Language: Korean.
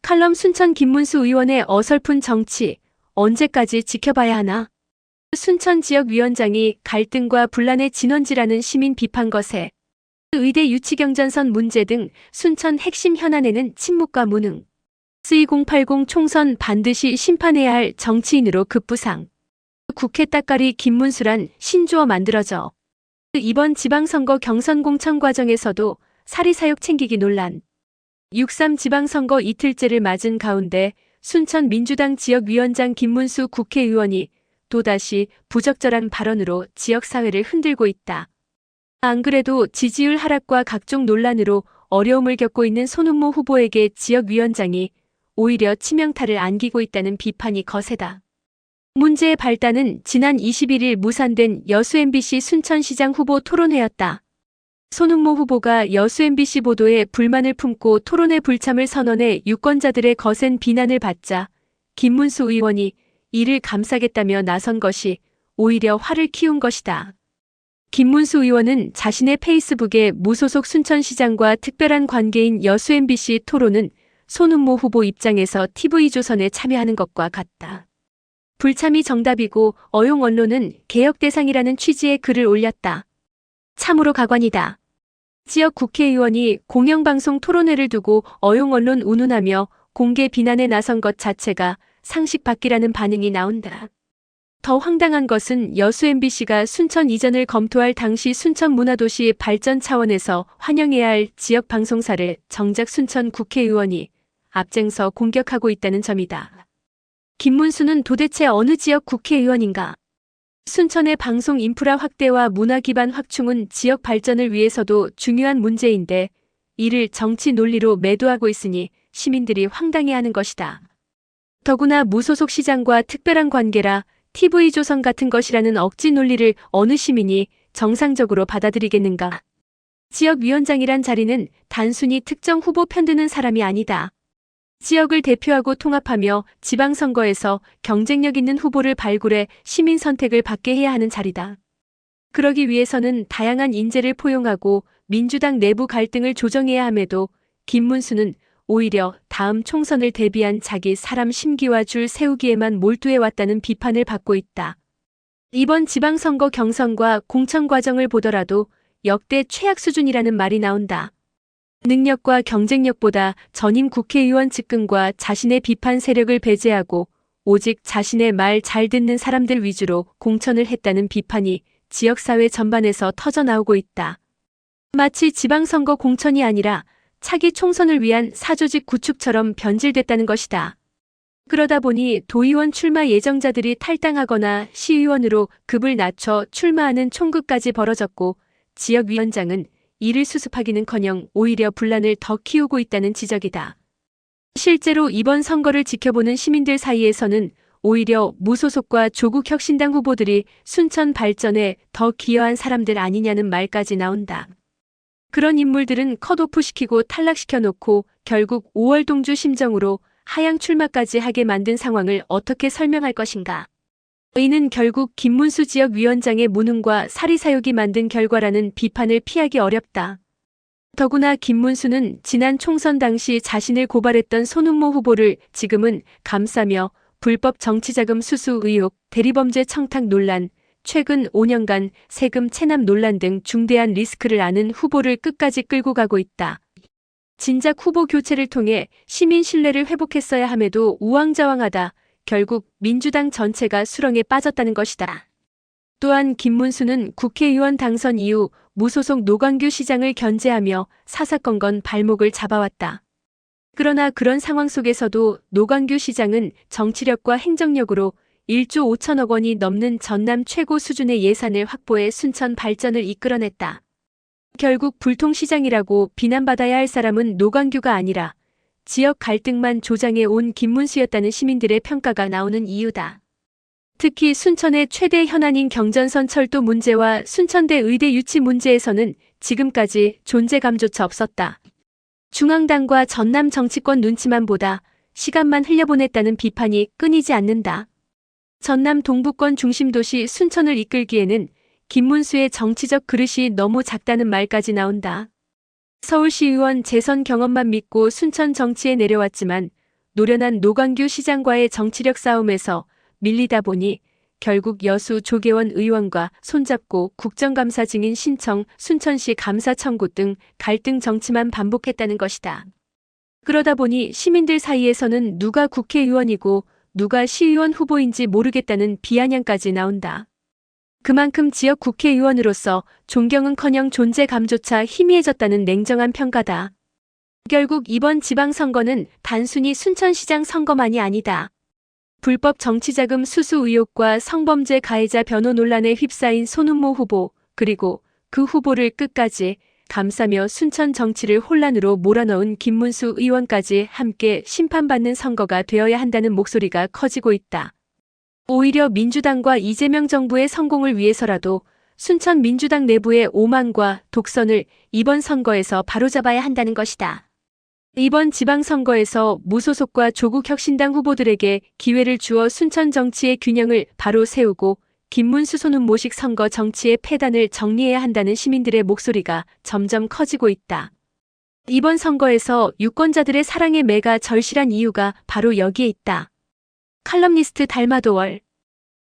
칼럼 순천 김문수 의원의 어설픈 정치, 언제까지 지켜봐야 하나? 순천 지역위원장이 갈등과 분란의 진원지라는 시민 비판 것에 의대 유치경전선 문제 등 순천 핵심 현안에는 침묵과 무능. C080 총선 반드시 심판해야 할 정치인으로 급부상. 국회 따까리 김문수란 신조어 만들어져. 이번 지방선거 경선 공천 과정에서도 사리사욕 챙기기 논란. 6.3 지방선거 이틀째를 맞은 가운데 순천 민주당 지역위원장 김문수 국회의원이 또다시 부적절한 발언으로 지역사회를 흔들고 있다. 안 그래도 지지율 하락과 각종 논란으로 어려움을 겪고 있는 손은모 후보에게 지역위원장이 오히려 치명타를 안기고 있다는 비판이 거세다. 문제의 발단은 지난 21일 무산된 여수 MBC 순천시장 후보 토론회였다. 손은모 후보가 여수 MBC 보도에 불만을 품고 토론회 불참을 선언해 유권자들의 거센 비난을 받자 김문수 의원이 이를 감싸겠다며 나선 것이 오히려 화를 키운 것이다. 김문수 의원은 자신의 페이스북에 무소속 순천시장과 특별한 관계인 여수 MBC 토론은 손은모 후보 입장에서 TV조선에 참여하는 것과 같다. 불참이 정답이고 어용 언론은 개혁 대상이라는 취지의 글을 올렸다. 참으로 가관이다. 지역 국회의원이 공영방송 토론회를 두고 어용 언론 운운하며 공개 비난에 나선 것 자체가 상식 밖이라는 반응이 나온다. 더 황당한 것은 여수 MBC가 순천 이전을 검토할 당시 순천 문화도시 발전 차원에서 환영해야 할 지역 방송사를 정작 순천 국회의원이 앞장서 공격하고 있다는 점이다. 김문수는 도대체 어느 지역 국회의원인가? 순천의 방송 인프라 확대와 문화 기반 확충은 지역 발전을 위해서도 중요한 문제인데 이를 정치 논리로 매도하고 있으니 시민들이 황당해하는 것이다. 더구나 무소속 시장과 특별한 관계라 TV조선 같은 것이라는 억지 논리를 어느 시민이 정상적으로 받아들이겠는가? 지역위원장이란 자리는 단순히 특정 후보 편드는 사람이 아니다. 지역을 대표하고 통합하며 지방선거에서 경쟁력 있는 후보를 발굴해 시민 선택을 받게 해야 하는 자리다. 그러기 위해서는 다양한 인재를 포용하고 민주당 내부 갈등을 조정해야 함에도 김문수는 오히려 다음 총선을 대비한 자기 사람 심기와 줄 세우기에만 몰두해왔다는 비판을 받고 있다. 이번 지방선거 경선과 공천 과정을 보더라도 역대 최악 수준이라는 말이 나온다. 능력과 경쟁력보다 전임 국회의원 측근과 자신의 비판 세력을 배제하고 오직 자신의 말 잘 듣는 사람들 위주로 공천을 했다는 비판이 지역사회 전반에서 터져나오고 있다. 마치 지방선거 공천이 아니라 차기 총선을 위한 사조직 구축처럼 변질됐다는 것이다. 그러다 보니 도의원 출마 예정자들이 탈당하거나 시의원으로 급을 낮춰 출마하는 총극까지 벌어졌고 지역위원장은 이를 수습하기는커녕 오히려 분란을 더 키우고 있다는 지적이다. 실제로 이번 선거를 지켜보는 시민들 사이에서는 오히려 무소속과 조국혁신당 후보들이 순천 발전에 더 기여한 사람들 아니냐는 말까지 나온다. 그런 인물들은 컷오프시키고 탈락시켜놓고 결국 5월 동주 심정으로 하향 출마까지 하게 만든 상황을 어떻게 설명할 것인가. 이는 결국 김문수 지역위원장의 무능과 사리사욕이 만든 결과라는 비판을 피하기 어렵다. 더구나 김문수는 지난 총선 당시 자신을 고발했던 손은모 후보를 지금은 감싸며 불법 정치자금 수수 의혹, 대리범죄 청탁 논란, 최근 5년간 세금 체납 논란 등 중대한 리스크를 아는 후보를 끝까지 끌고 가고 있다. 진작 후보 교체를 통해 시민 신뢰를 회복했어야 함에도 우왕좌왕하다 결국 민주당 전체가 수렁에 빠졌다는 것이다. 또한 김문수는 국회의원 당선 이후 무소속 노광규 시장을 견제하며 사사건건 발목을 잡아왔다. 그러나 그런 상황 속에서도 노광규 시장은 정치력과 행정력으로 1조 5천억 원이 넘는 전남 최고 수준의 예산을 확보해 순천 발전을 이끌어냈다. 결국 불통시장이라고 비난받아야 할 사람은 노광규가 아니라 지역 갈등만 조장해 온 김문수였다는 시민들의 평가가 나오는 이유다. 특히 순천의 최대 현안인 경전선 철도 문제와 순천대 의대 유치 문제에서는 지금까지 존재감조차 없었다. 중앙당과 전남 정치권 눈치만 보다 시간만 흘려보냈다는 비판이 끊이지 않는다. 전남 동부권 중심도시 순천을 이끌기에는 김문수의 정치적 그릇이 너무 작다는 말까지 나온다. 서울시의원 재선 경험만 믿고 순천 정치에 내려왔지만 노련한 노광규 시장과의 정치력 싸움에서 밀리다 보니 결국 여수 조계원 의원과 손잡고 국정감사 증인 신청, 순천시 감사 청구 등 갈등 정치만 반복했다는 것이다. 그러다 보니 시민들 사이에서는 누가 국회의원이고 누가 시의원 후보인지 모르겠다는 비아냥까지 나온다. 그만큼 지역 국회의원으로서 존경은커녕 존재감조차 희미해졌다는 냉정한 평가다. 결국 이번 지방선거는 단순히 순천시장 선거만이 아니다. 불법 정치자금 수수 의혹과 성범죄 가해자 변호 논란에 휩싸인 손은모 후보, 그리고 그 후보를 끝까지 감싸며 순천 정치를 혼란으로 몰아넣은 김문수 의원까지 함께 심판받는 선거가 되어야 한다는 목소리가 커지고 있다. 오히려 민주당과 이재명 정부의 성공을 위해서라도 순천 민주당 내부의 오만과 독선을 이번 선거에서 바로잡아야 한다는 것이다. 이번 지방선거에서 무소속과 조국혁신당 후보들에게 기회를 주어 순천 정치의 균형을 바로 세우고 김문수 손은모식 선거 정치의 패단을 정리해야 한다는 시민들의 목소리가 점점 커지고 있다. 이번 선거에서 유권자들의 사랑의 매가 절실한 이유가 바로 여기에 있다. 칼럼니스트 달마도월